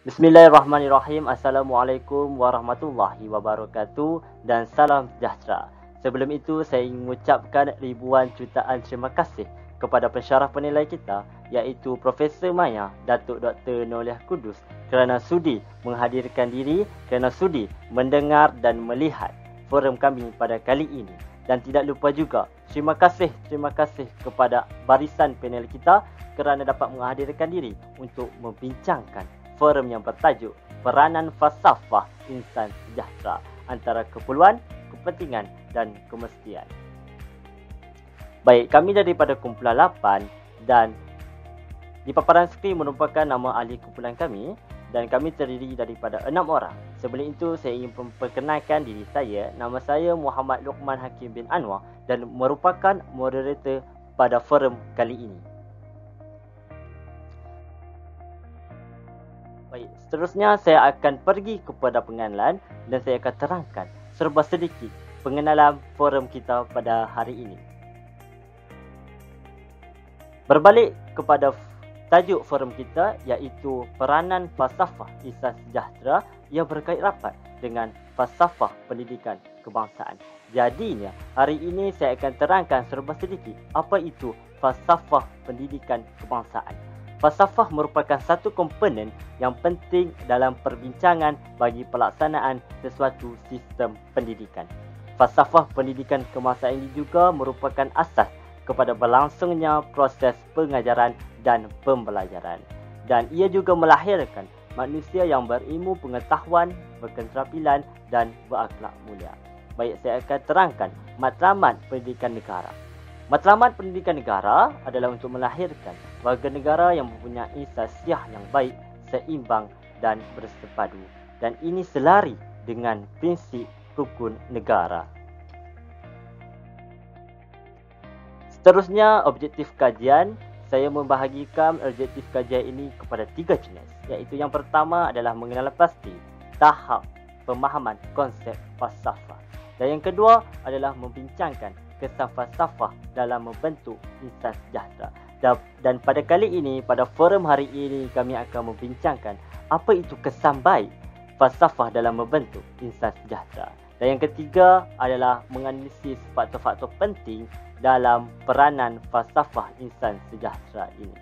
Bismillahirrahmanirrahim. Assalamualaikum warahmatullahi wabarakatuh dan salam sejahtera. Sebelum itu, saya ingin mengucapkan ribuan jutaan terima kasih kepada pensyarah penilai kita, iaitu Profesor Maya, Datuk Dr. Noliah Kudus, kerana sudi menghadirkan diri, kerana sudi mendengar dan melihat forum kami pada kali ini. Dan tidak lupa juga, terima kasih kepada barisan panel kita kerana dapat menghadirkan diri untuk membincangkan forum yang bertajuk Peranan Falsafah Insan Sejahtera antara keperluan, kepentingan dan kemestian. Baik, kami daripada kumpulan 8 dan di paparan skrin merupakan nama ahli kumpulan kami dan kami terdiri daripada 6 orang. Sebelum itu, saya ingin memperkenalkan diri saya. Nama saya Muhammad Luqman Hakim bin Anwar dan merupakan moderator pada forum kali ini. Baik, seterusnya saya akan pergi kepada pengenalan dan saya akan terangkan serba sedikit pengenalan forum kita pada hari ini. Berbalik kepada tajuk forum kita, iaitu Peranan Falsafah Insan Sejahtera yang berkait rapat dengan falsafah pendidikan kebangsaan. Jadinya, hari ini saya akan terangkan serba sedikit apa itu falsafah pendidikan kebangsaan. Falsafah merupakan satu komponen yang penting dalam perbincangan bagi pelaksanaan sesuatu sistem pendidikan. Falsafah pendidikan kebangsaan ini juga merupakan asas kepada berlangsungnya proses pengajaran dan pembelajaran. Dan ia juga melahirkan manusia yang berilmu pengetahuan, berketerampilan dan berakhlak mulia. Baik, saya akan terangkan matlamat pendidikan negara. Matlamat pendidikan negara adalah untuk melahirkan warga negara yang mempunyai sasiah yang baik, seimbang dan bersepadu. Dan ini selari dengan prinsip rukun negara. Seterusnya, objektif kajian. Saya membahagikan objektif kajian ini kepada 3 jenis. Iaitu yang pertama adalah mengenal pasti tahap pemahaman konsep falsafah. Dan yang kedua adalah membincangkan kesan falsafah dalam membentuk insan sejahtera. Dan pada kali ini, pada forum hari ini, kami akan membincangkan apa itu kesan baik falsafah dalam membentuk insan sejahtera. Dan yang ketiga adalah menganalisis faktor-faktor penting dalam peranan falsafah insan sejahtera ini.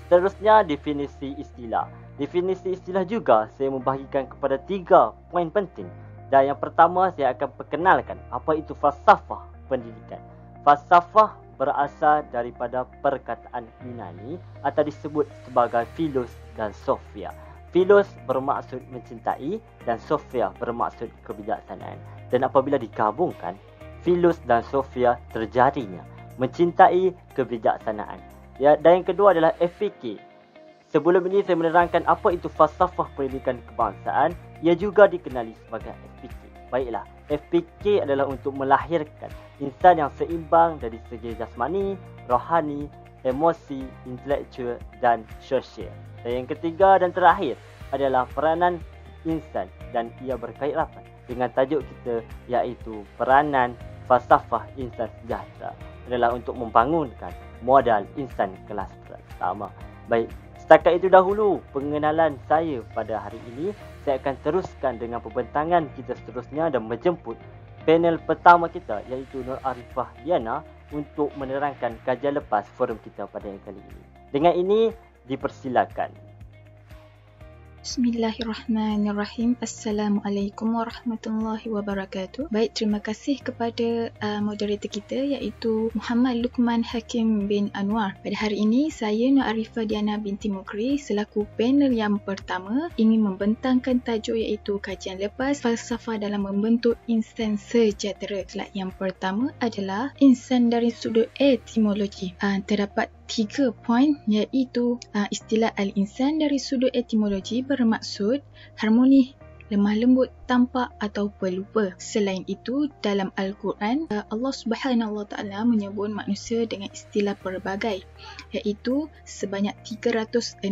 Seterusnya, definisi istilah. Definisi istilah juga saya membahagikan kepada 3 poin penting. Dan yang pertama, saya akan perkenalkan apa itu falsafah pendidikan. Falsafah berasal daripada perkataan Yunani atau disebut sebagai philos dan sophia. Philos bermaksud mencintai dan sophia bermaksud kebijaksanaan. Dan apabila digabungkan, philos dan sophia terjadinya mencintai kebijaksanaan. Ya, dan yang kedua adalah FPK. Sebelum ini saya menerangkan apa itu falsafah pendidikan kebangsaan. Ia juga dikenali sebagai FPK. Baiklah, FPK adalah untuk melahirkan insan yang seimbang dari segi jasmani, rohani, emosi, intelektual dan sosial. Dan yang ketiga dan terakhir adalah peranan insan dan ia berkait rapat dengan tajuk kita, iaitu peranan falsafah insan sejahtera adalah untuk membangunkan modal insan kelas pertama. Baik, setakat itu dahulu pengenalan saya pada hari ini. Saya akan teruskan dengan pembentangan kita seterusnya dan menjemput panel pertama kita, iaitu Nur Arifah Diana, untuk menerangkan kajian lepas forum kita pada kali ini. Dengan ini, dipersilakan. Bismillahirrahmanirrahim. Assalamualaikum warahmatullahi wabarakatuh. Baik, terima kasih kepada moderator kita, iaitu Muhammad Luqman Hakim bin Anwar. Pada hari ini, saya Nur Arifah Diana binti Mukri selaku panel yang pertama ingin membentangkan tajuk, iaitu kajian lepas falsafah dalam membentuk insan sejahtera. Slide yang pertama adalah insan dari sudut etimologi. Terdapat 3 poin, iaitu istilah al-insan dari sudut etimologi bermaksud harmoni, lemah lembut tampak atau pelupa. Selain itu, dalam Al-Quran, Allah Subhanahu Wa Taala menyebut manusia dengan istilah pelbagai, iaitu sebanyak 366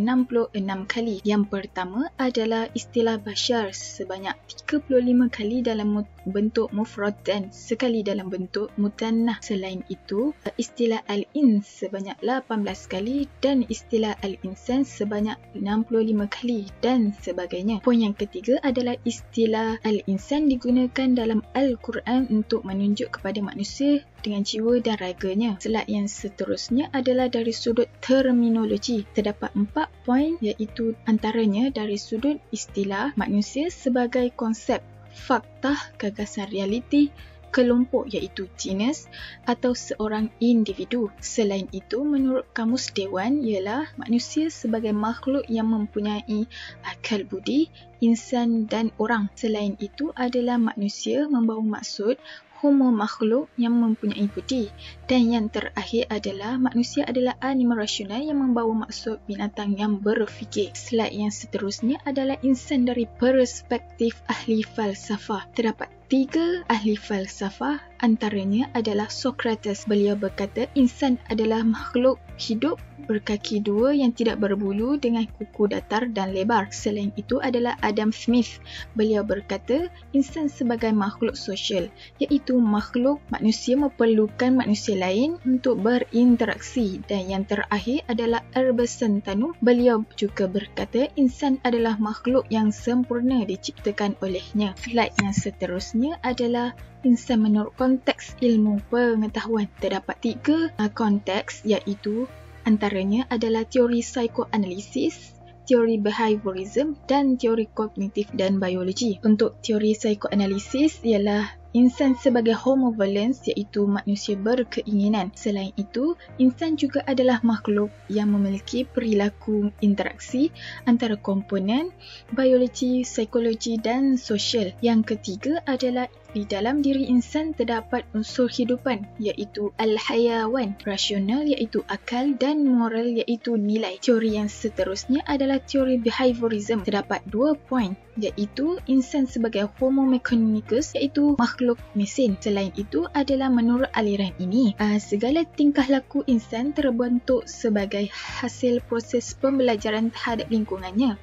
kali. Yang pertama adalah istilah bashar sebanyak 35 kali dalam bentuk mufrad dan sekali dalam bentuk mutannah. Selain itu, istilah al-ins sebanyak 18 kali dan istilah al-insan sebanyak 65 kali dan sebagainya. Poin yang ketiga adalah istilah al-insan digunakan dalam Al-Quran untuk menunjuk kepada manusia dengan jiwa dan raganya. Slide yang seterusnya adalah dari sudut terminologi. Terdapat 4 poin, iaitu antaranya dari sudut istilah manusia sebagai konsep, fakta, gagasan realiti, kelompok iaitu genus atau seorang individu. Selain itu, menurut Kamus Dewan ialah manusia sebagai makhluk yang mempunyai akal budi, insan dan orang. Selain itu adalah manusia membawa maksud homo makhluk yang mempunyai budi. Dan yang terakhir adalah manusia adalah animal rasional yang membawa maksud binatang yang berfikir. Slide yang seterusnya adalah insan dari perspektif ahli falsafah. Terdapat 3 ahli falsafah, antaranya adalah Socrates. Beliau berkata insan adalah makhluk hidup berkaki 2 yang tidak berbulu dengan kuku datar dan lebar. Selain itu adalah Adam Smith. Beliau berkata insan sebagai makhluk sosial, iaitu makhluk manusia memerlukan manusia lain untuk berinteraksi. Dan yang terakhir adalah Albert Santanu. Beliau juga berkata insan adalah makhluk yang sempurna diciptakan olehnya. Slide yang seterusnya adalah insan menurut konteks ilmu pengetahuan. Terdapat 3 konteks, iaitu antaranya adalah teori psikoanalisis, teori behaviorism dan teori kognitif dan biologi. Untuk teori psikoanalisis ialah insan sebagai homo valens, iaitu manusia berkeinginan. Selain itu, insan juga adalah makhluk yang memiliki perilaku interaksi antara komponen biologi, psikologi dan sosial. Yang ketiga adalah di dalam diri insan terdapat unsur hidupan, iaitu al-hayawan, rasional iaitu akal dan moral iaitu nilai. Teori yang seterusnya adalah teori behaviorism. Terdapat 2 poin, iaitu insan sebagai homo mechanicus iaitu makhluk mesin. Selain itu adalah menurut aliran ini, segala tingkah laku insan terbentuk sebagai hasil proses pembelajaran terhadap lingkungannya.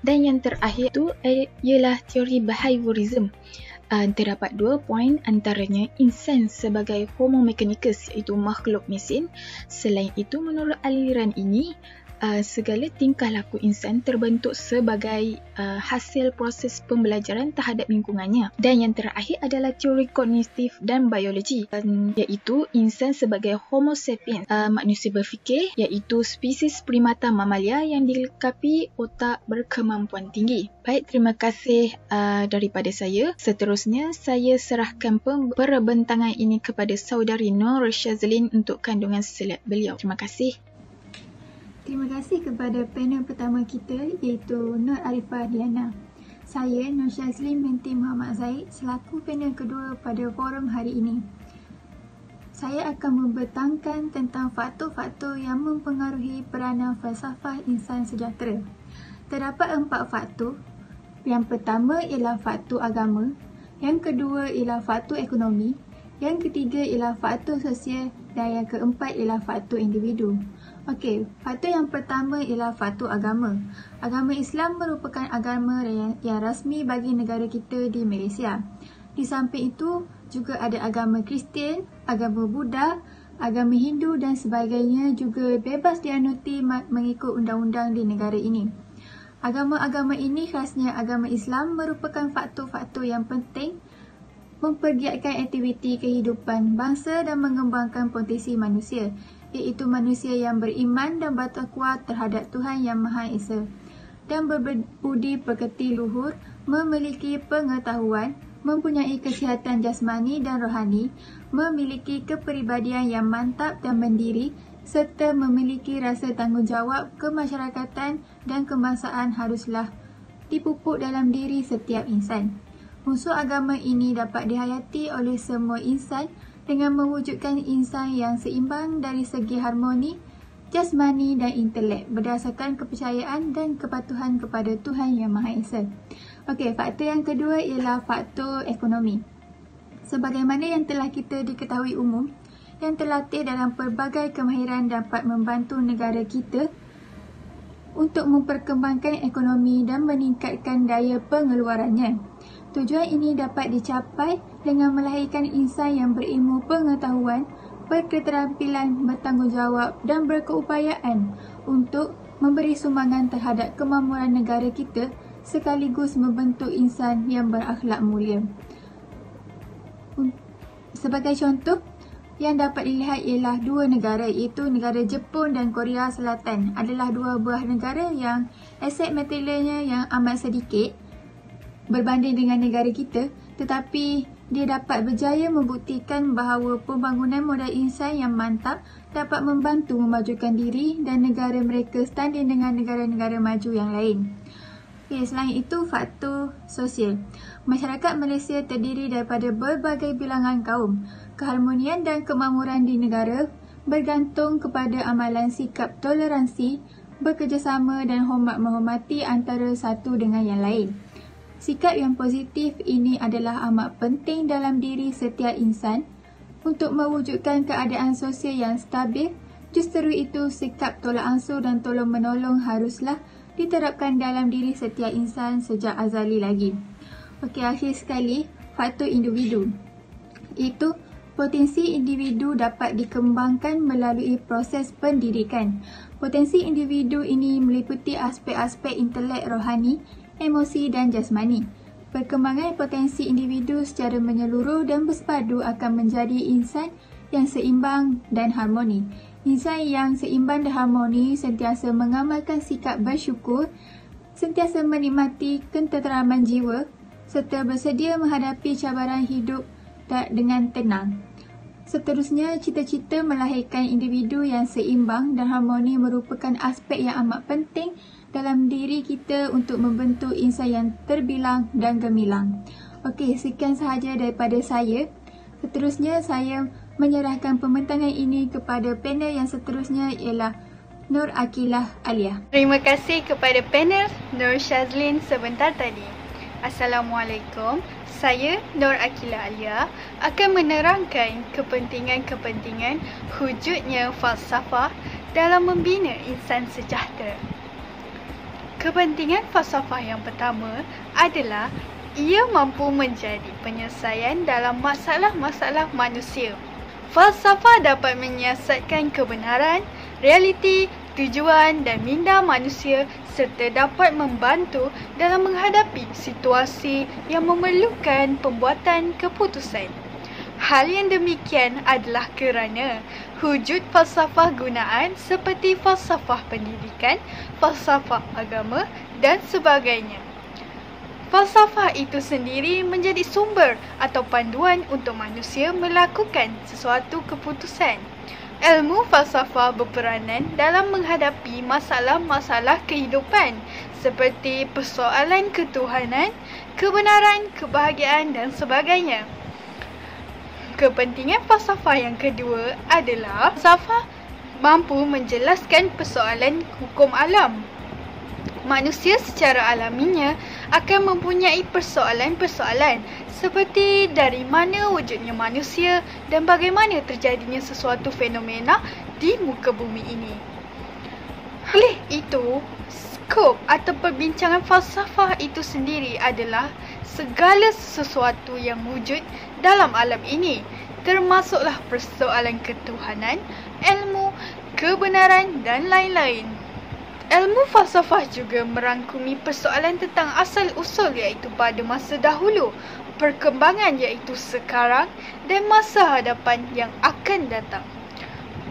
Dan yang terakhir itu ialah teori behaviorism. Terdapat 2 poin, antaranya insan sebagai homo mechanicus iaitu makhluk mesin. Selain itu menurut aliran ini, segala tingkah laku insan terbentuk sebagai hasil proses pembelajaran terhadap lingkungannya. Dan yang terakhir adalah teori kognitif dan biologi, iaitu insan sebagai homo sapiens, manusia berfikir, iaitu spesies primata mamalia yang dilengkapi otak berkemampuan tinggi. Baik, terima kasih daripada saya. Seterusnya, saya serahkan perbentangan ini kepada saudari Nur Shazlin untuk kandungan slide beliau. Terima kasih. Terima kasih kepada panel pertama kita, iaitu Nur Arifah Diana. Saya, Nur Shazlin binti Muhammad Zaid, selaku panel kedua pada forum hari ini. Saya akan membentangkan tentang faktor-faktor yang mempengaruhi peranan falsafah insan sejahtera. Terdapat 4 faktor. Yang pertama ialah faktor agama, yang kedua ialah faktor ekonomi, yang ketiga ialah faktor sosial dan yang keempat ialah faktor individu. Okey, faktor yang pertama ialah faktor agama. Agama Islam merupakan agama yang rasmi bagi negara kita di Malaysia. Di samping itu, juga ada agama Kristian, agama Buddha, agama Hindu dan sebagainya juga bebas dianuti mengikut undang-undang di negara ini. Agama-agama ini, khasnya agama Islam, merupakan faktor-faktor yang penting mempergiatkan aktiviti kehidupan bangsa dan mengembangkan potensi manusia, iaitu manusia yang beriman dan bertakwa terhadap Tuhan Yang Maha Esa dan berbudi pekerti luhur, memiliki pengetahuan, mempunyai kesihatan jasmani dan rohani, memiliki kepribadian yang mantap dan mandiri, serta memiliki rasa tanggungjawab kemasyarakatan dan kebangsaan haruslah dipupuk dalam diri setiap insan. Unsur agama ini dapat dihayati oleh semua insan dengan mewujudkan insan yang seimbang dari segi harmoni, jasmani dan intelek berdasarkan kepercayaan dan kepatuhan kepada Tuhan Yang Maha Esa. Okey, faktor yang kedua ialah faktor ekonomi. Sebagaimana yang telah kita diketahui umum, yang terlatih dalam pelbagai kemahiran dapat membantu negara kita untuk memperkembangkan ekonomi dan meningkatkan daya pengeluarannya. Tujuan ini dapat dicapai dengan melahirkan insan yang berilmu pengetahuan, berketerampilan, bertanggungjawab dan berkeupayaan untuk memberi sumbangan terhadap kemakmuran negara kita sekaligus membentuk insan yang berakhlak mulia. Sebagai contoh, yang dapat dilihat ialah dua negara, iaitu negara Jepun dan Korea Selatan adalah dua buah negara yang aset materialnya yang amat sedikit berbanding dengan negara kita, tetapi dia dapat berjaya membuktikan bahawa pembangunan modal insan yang mantap dapat membantu memajukan diri dan negara mereka standing dengan negara-negara maju yang lain. Okay, selain itu, faktor sosial. Masyarakat Malaysia terdiri daripada berbagai bilangan kaum. Keharmonian dan kemakmuran di negara bergantung kepada amalan sikap toleransi, bekerjasama dan hormat menghormati antara satu dengan yang lain. Sikap yang positif ini adalah amat penting dalam diri setiap insan untuk mewujudkan keadaan sosial yang stabil. Justru itu, sikap tolak ansur dan tolong menolong haruslah diterapkan dalam diri setiap insan sejak azali lagi. Okey, akhir sekali, faktor individu. Itu potensi individu dapat dikembangkan melalui proses pendidikan. Potensi individu ini meliputi aspek-aspek intelek rohani, emosi dan jasmani. Perkembangan potensi individu secara menyeluruh dan bersepadu akan menjadi insan yang seimbang dan harmoni. Insan yang seimbang dan harmoni sentiasa mengamalkan sikap bersyukur, sentiasa menikmati ketenteraman jiwa serta bersedia menghadapi cabaran hidup dengan tenang. Seterusnya, cita-cita melahirkan individu yang seimbang dan harmoni merupakan aspek yang amat penting dalam diri kita untuk membentuk insan yang terbilang dan gemilang. Okey, sekian sahaja daripada saya. Seterusnya, saya menyerahkan pembentangan ini kepada panel yang seterusnya ialah Nur Akilah Alia. Terima kasih kepada panel Nur Shazlin sebentar tadi. Assalamualaikum. Saya Nur Akilah Alia akan menerangkan kepentingan-kepentingan wujudnya falsafah dalam membina insan sejahtera. Kepentingan falsafah yang pertama adalah ia mampu menjadi penyelesaian dalam masalah-masalah manusia. Falsafah dapat menyiasatkan kebenaran, realiti, tujuan dan minda manusia serta dapat membantu dalam menghadapi situasi yang memerlukan pembuatan keputusan. Hal yang demikian adalah kerana wujud falsafah gunaan seperti falsafah pendidikan, falsafah agama dan sebagainya. Falsafah itu sendiri menjadi sumber atau panduan untuk manusia melakukan sesuatu keputusan. Ilmu falsafah berperanan dalam menghadapi masalah-masalah kehidupan seperti persoalan ketuhanan, kebenaran, kebahagiaan dan sebagainya. Kepentingan falsafah yang kedua adalah falsafah mampu menjelaskan persoalan hukum alam. Manusia secara alaminya akan mempunyai persoalan-persoalan seperti dari mana wujudnya manusia dan bagaimana terjadinya sesuatu fenomena di muka bumi ini. Oleh itu, skop atau perbincangan falsafah itu sendiri adalah segala sesuatu yang wujud dalam alam ini, termasuklah persoalan ketuhanan, ilmu, kebenaran dan lain-lain. Ilmu falsafah juga merangkumi persoalan tentang asal-usul iaitu pada masa dahulu, perkembangan iaitu sekarang dan masa hadapan yang akan datang.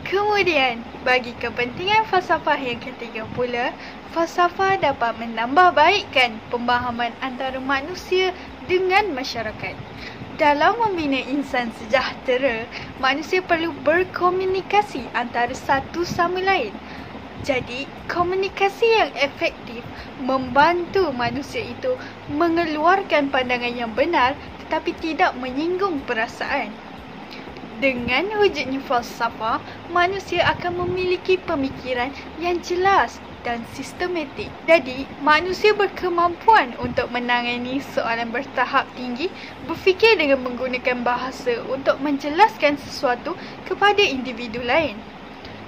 Kemudian, bagi kepentingan falsafah yang ketiga pula, falsafah dapat menambah baikkan pemahaman antara manusia dengan masyarakat. Dalam membina insan sejahtera, manusia perlu berkomunikasi antara satu sama lain. Jadi, komunikasi yang efektif membantu manusia itu mengeluarkan pandangan yang benar tetapi tidak menyinggung perasaan. Dengan wujudnya falsafah, manusia akan memiliki pemikiran yang jelas dan sistematik. Jadi, manusia berkemampuan untuk menangani soalan bertahap tinggi, berfikir dengan menggunakan bahasa untuk menjelaskan sesuatu kepada individu lain.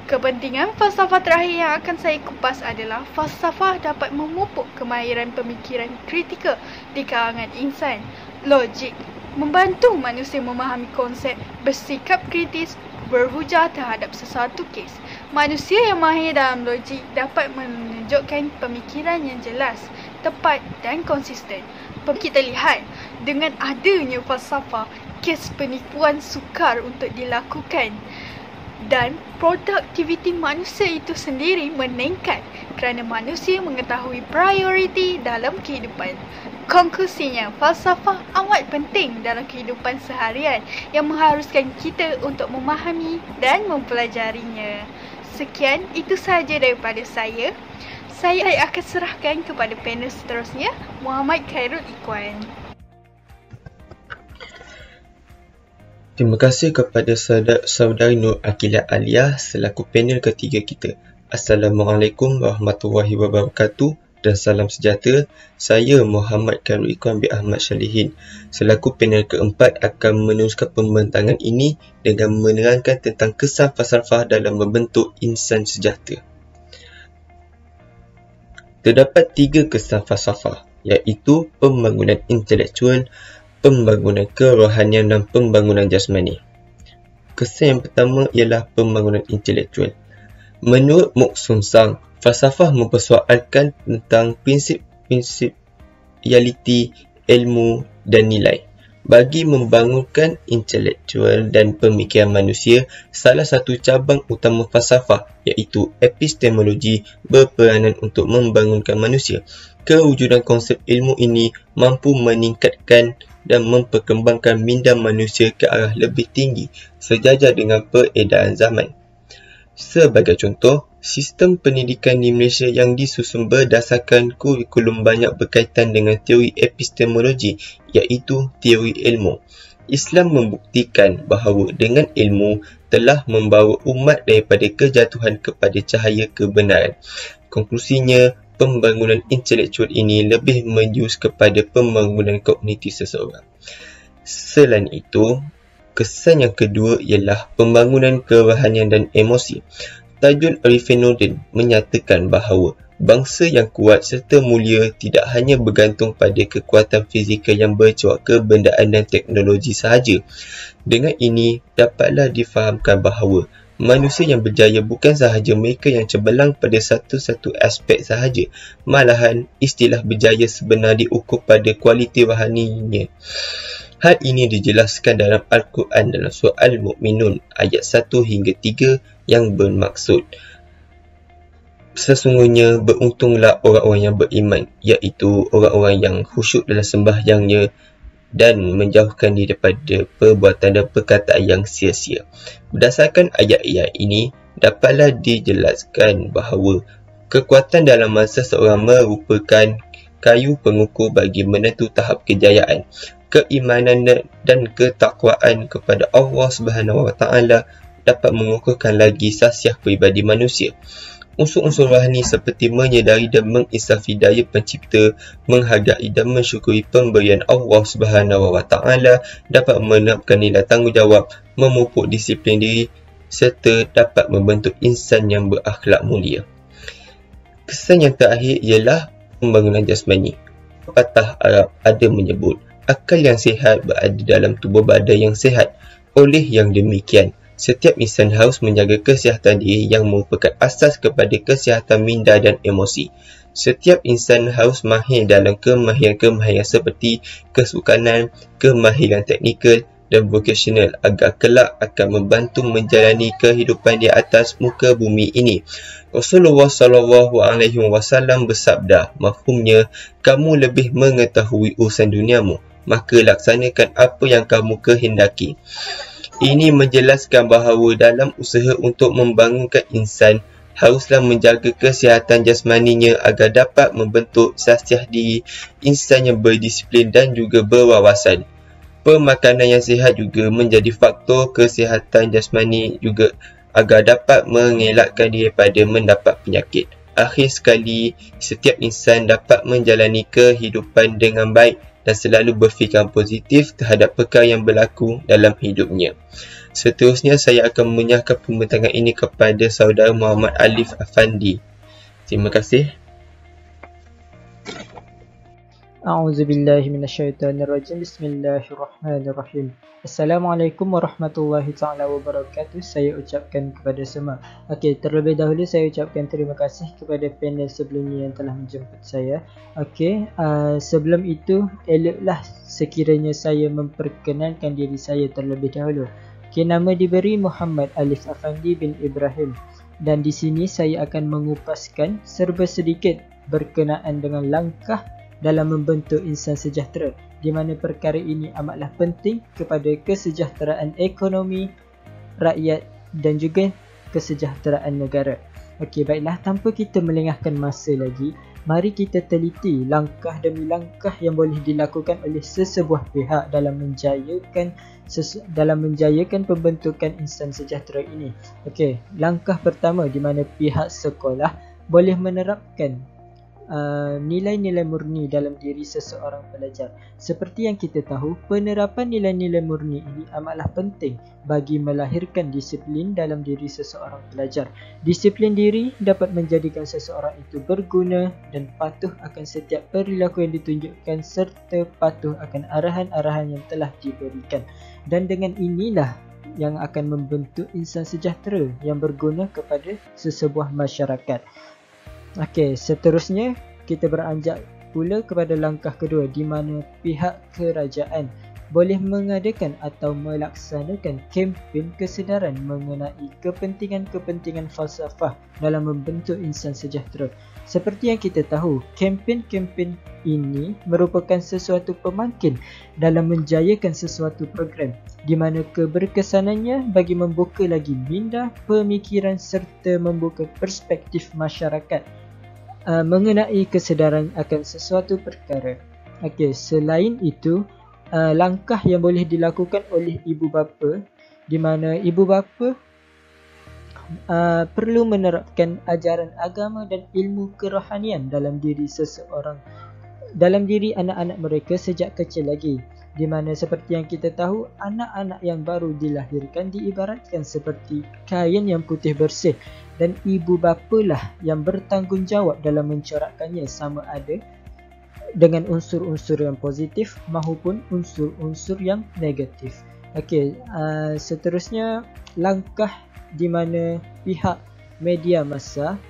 Kepentingan falsafah terakhir yang akan saya kupas adalah falsafah dapat memupuk kemahiran pemikiran kritikal di kalangan insan. Logik membantu manusia memahami konsep, bersikap kritis, berhujah terhadap sesuatu kes. Manusia yang mahir dalam logik dapat menunjukkan pemikiran yang jelas, tepat dan konsisten. Kita lihat, dengan adanya falsafah, kes penipuan sukar untuk dilakukan. Dan produktiviti manusia itu sendiri meningkat kerana manusia mengetahui prioriti dalam kehidupan. Konklusinya, falsafah amat penting dalam kehidupan seharian yang mengharuskan kita untuk memahami dan mempelajarinya. Sekian, itu sahaja daripada saya. Saya akan serahkan kepada panel seterusnya, Muhammad Khairul Ikhwan. Terima kasih kepada saudari Nur Aqilah Aliyah selaku panel ketiga kita. Assalamualaikum warahmatullahi wabarakatuh dan salam sejahtera. Saya Muhammad Khairul Ikhwan bin Ahmad Shalihin selaku panel keempat akan meneruskan pembentangan ini dengan menerangkan tentang kesan falsafah dalam membentuk insan sejahtera. Terdapat 3 kesan falsafah, iaitu pembangunan intelektual, pembangunan kerohanian dan pembangunan jasmani. Kesan yang pertama ialah pembangunan intelektual. Menurut Mok Sun Sang, falsafah mempersoalkan tentang prinsip-prinsip realiti, ilmu dan nilai. Bagi membangunkan intelektual dan pemikiran manusia, salah satu cabang utama falsafah iaitu epistemologi berperanan untuk membangunkan manusia. Kewujudan konsep ilmu ini mampu meningkatkan dan memperkembangkan minda manusia ke arah lebih tinggi sejajar dengan peredaran zaman. Sebagai contoh, sistem pendidikan di Malaysia yang disusun berdasarkan kurikulum banyak berkaitan dengan teori epistemologi, iaitu teori ilmu. Islam membuktikan bahawa dengan ilmu telah membawa umat daripada kejatuhan kepada cahaya kebenaran. Konklusinya, pembangunan intelektual ini lebih menjurus kepada pembangunan kognitif seseorang. Selain itu, kesan yang kedua ialah pembangunan kerohanian dan emosi. Tajul Arifin Nordin menyatakan bahawa bangsa yang kuat serta mulia tidak hanya bergantung pada kekuatan fizikal yang bercuak kebendaan dan teknologi sahaja. Dengan ini, dapatlah difahamkan bahawa manusia yang berjaya bukan sahaja mereka yang cemerlang pada satu-satu aspek sahaja, malahan istilah berjaya sebenar diukur pada kualiti rohaninya. Hal ini dijelaskan dalam Al-Quran dalam surah Al-Mu'minun ayat 1 hingga 3 yang bermaksud, sesungguhnya beruntunglah orang-orang yang beriman, iaitu orang-orang yang khusyuk dalam sembahyangnya dan menjauhkan diri daripada perbuatan dan perkataan yang sia-sia. Berdasarkan ayat-ayat ini, dapatlah dijelaskan bahawa kekuatan dalam masa seorang merupakan kayu pengukur bagi menentu tahap kejayaan. Keimanan dan ketakwaan kepada Allah Subhanahu Wa Taala dapat mengukuhkan lagi sahsiah peribadi manusia. Unsur-unsur rohani seperti menyedari dan mengisafi daya pencipta, menghargai dan mensyukuri pemberian Allah Subhanahu Wa Taala dapat menetapkan nilai tanggungjawab, memupuk disiplin diri serta dapat membentuk insan yang berakhlak mulia. Kesan yang terakhir ialah pembangunan jasmani. Pepatah Arab ada menyebut, akal yang sihat berada dalam tubuh badan yang sihat. Oleh yang demikian, setiap insan harus menjaga kesihatan diri yang merupakan asas kepada kesihatan minda dan emosi. Setiap insan harus mahir dalam kemahiran-kemahiran seperti kesukanan, kemahiran teknikal dan vokasional agar kelak akan membantu menjalani kehidupan di atas muka bumi ini. Rasulullah SAW bersabda, mafhumnya, kamu lebih mengetahui urusan duniamu, maka laksanakan apa yang kamu kehendaki. Ini menjelaskan bahawa dalam usaha untuk membangunkan insan, haruslah menjaga kesihatan jasmaninya agar dapat membentuk sahsiah diri insan yang berdisiplin dan juga berwawasan. Pemakanan yang sihat juga menjadi faktor kesihatan jasmani juga agar dapat mengelakkan diri daripada mendapat penyakit. akhir sekali, setiap insan dapat menjalani kehidupan dengan baik dan selalu berfikir positif terhadap perkara yang berlaku dalam hidupnya. Seterusnya, saya akan menyerahkan pembentangan ini kepada saudara Muhammad Alif Afandi. Terima kasih. A'udzubillahi minasyaitonirrajim. Bismillahirrahmanirrahim. Assalamualaikum warahmatullahi taala wabarakatuh. Saya ucapkan kepada semua. Okey, terlebih dahulu saya ucapkan terima kasih kepada panel sebelumnya yang telah menjemput saya. Okey, sebelum itu eloklah sekiranya saya memperkenalkan diri saya terlebih dahulu. Okey, nama diberi Muhammad Alif Afandi bin Ibrahim dan di sini saya akan mengupaskan serba sedikit berkenaan dengan langkah dalam membentuk insan sejahtera, di mana perkara ini amatlah penting kepada kesejahteraan ekonomi rakyat dan juga kesejahteraan negara. Okey, baiklah, tanpa kita melengahkan masa lagi, mari kita teliti langkah demi langkah yang boleh dilakukan oleh sesebuah pihak dalam menjayakan pembentukan insan sejahtera ini. Okey, langkah pertama di mana pihak sekolah boleh menerapkan nilai-nilai murni dalam diri seseorang pelajar. Seperti yang kita tahu, penerapan nilai-nilai murni ini amatlah penting bagi melahirkan disiplin dalam diri seseorang pelajar. Disiplin diri dapat menjadikan seseorang itu berguna dan patuh akan setiap perilaku yang ditunjukkan serta patuh akan arahan-arahan yang telah diberikan. Dan dengan inilah yang akan membentuk insan sejahtera yang berguna kepada sesebuah masyarakat. Okey, seterusnya kita beranjak pula kepada langkah kedua di mana pihak kerajaan boleh mengadakan atau melaksanakan kempen kesedaran mengenai kepentingan-kepentingan falsafah dalam membentuk insan sejahtera. Seperti yang kita tahu, kempen-kempen ini merupakan sesuatu pemangkin dalam menjayakan sesuatu program di mana keberkesanannya bagi membuka lagi minda, pemikiran serta membuka perspektif masyarakat mengenai kesedaran akan sesuatu perkara. Okey, selain itu, langkah yang boleh dilakukan oleh ibu bapa di mana ibu bapa perlu menerapkan ajaran agama dan ilmu kerohanian dalam diri seseorang, dalam diri anak-anak mereka sejak kecil lagi, di mana seperti yang kita tahu, anak-anak yang baru dilahirkan diibaratkan seperti kain yang putih bersih dan ibu bapalah yang bertanggungjawab dalam mencorakkannya sama ada dengan unsur-unsur yang positif maupun unsur-unsur yang negatif. Okey, seterusnya langkah di mana pihak media massa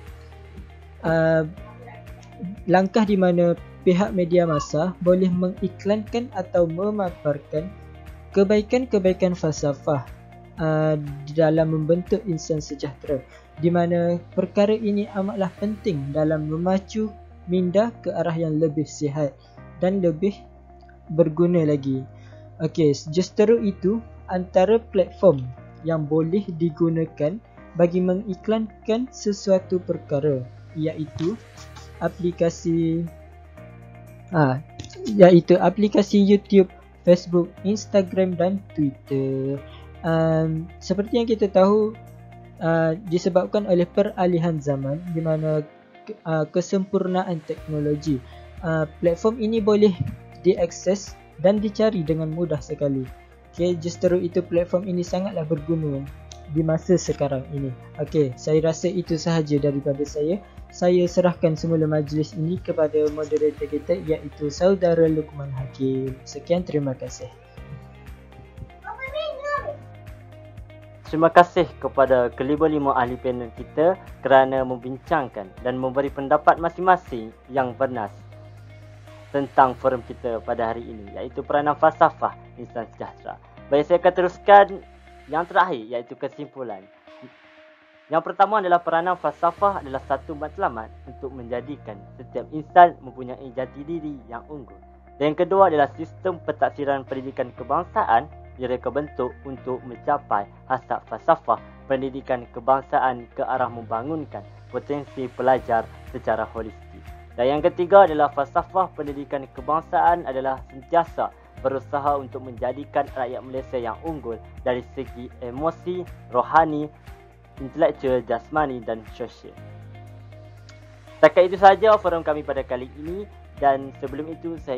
boleh mengiklankan atau memaparkan kebaikan-kebaikan falsafah dalam membentuk insan sejahtera, di mana perkara ini amatlah penting dalam memacu minda ke arah yang lebih sihat dan lebih berguna lagi. Okey, justru itu antara platform yang boleh digunakan bagi mengiklankan sesuatu perkara iaitu aplikasi YouTube, Facebook, Instagram dan Twitter. Seperti yang kita tahu, disebabkan oleh peralihan zaman di mana kesempurnaan teknologi, platform ini boleh diakses dan dicari dengan mudah sekali. Okay, justru itu platform ini sangatlah berguna di masa sekarang ini. Okey, saya rasa itu sahaja daripada saya. Saya serahkan semula majlis ini kepada moderator kita iaitu Saudara Luqman Hakim. Sekian, terima kasih. Terima kasih kepada kelima-lima ahli panel kita kerana membincangkan dan memberi pendapat masing-masing yang bernas tentang forum kita pada hari ini, iaitu peranan falsafah insan sejahtera. Baik, saya akan teruskan yang terakhir, iaitu kesimpulan. Yang pertama adalah peranan falsafah adalah satu matlamat untuk menjadikan setiap insan mempunyai jati diri yang unggul. Dan yang kedua adalah sistem pentaksiran pendidikan kebangsaan direka bentuk untuk mencapai hasrat falsafah pendidikan kebangsaan ke arah membangunkan potensi pelajar secara holistik. Dan yang ketiga adalah falsafah pendidikan kebangsaan adalah sentiasa berusaha untuk menjadikan rakyat Malaysia yang unggul dari segi emosi, rohani, intelektual, jasmani dan sosial. Setakat itu sahaja forum kami pada kali ini, dan sebelum itu saya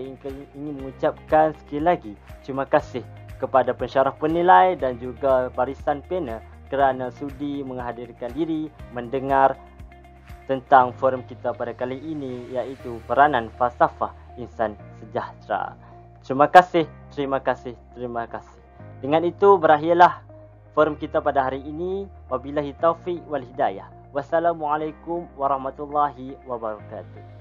ingin mengucapkan sekali lagi terima kasih kepada pensyarah penilai dan juga barisan panel kerana sudi menghadirkan diri mendengar tentang forum kita pada kali ini, iaitu peranan falsafah insan sejahtera. Terima kasih, terima kasih, terima kasih. Dengan itu berakhirlah forum kita pada hari ini. Wabillahi taufiq wal hidayah. Wassalamualaikum warahmatullahi wabarakatuh.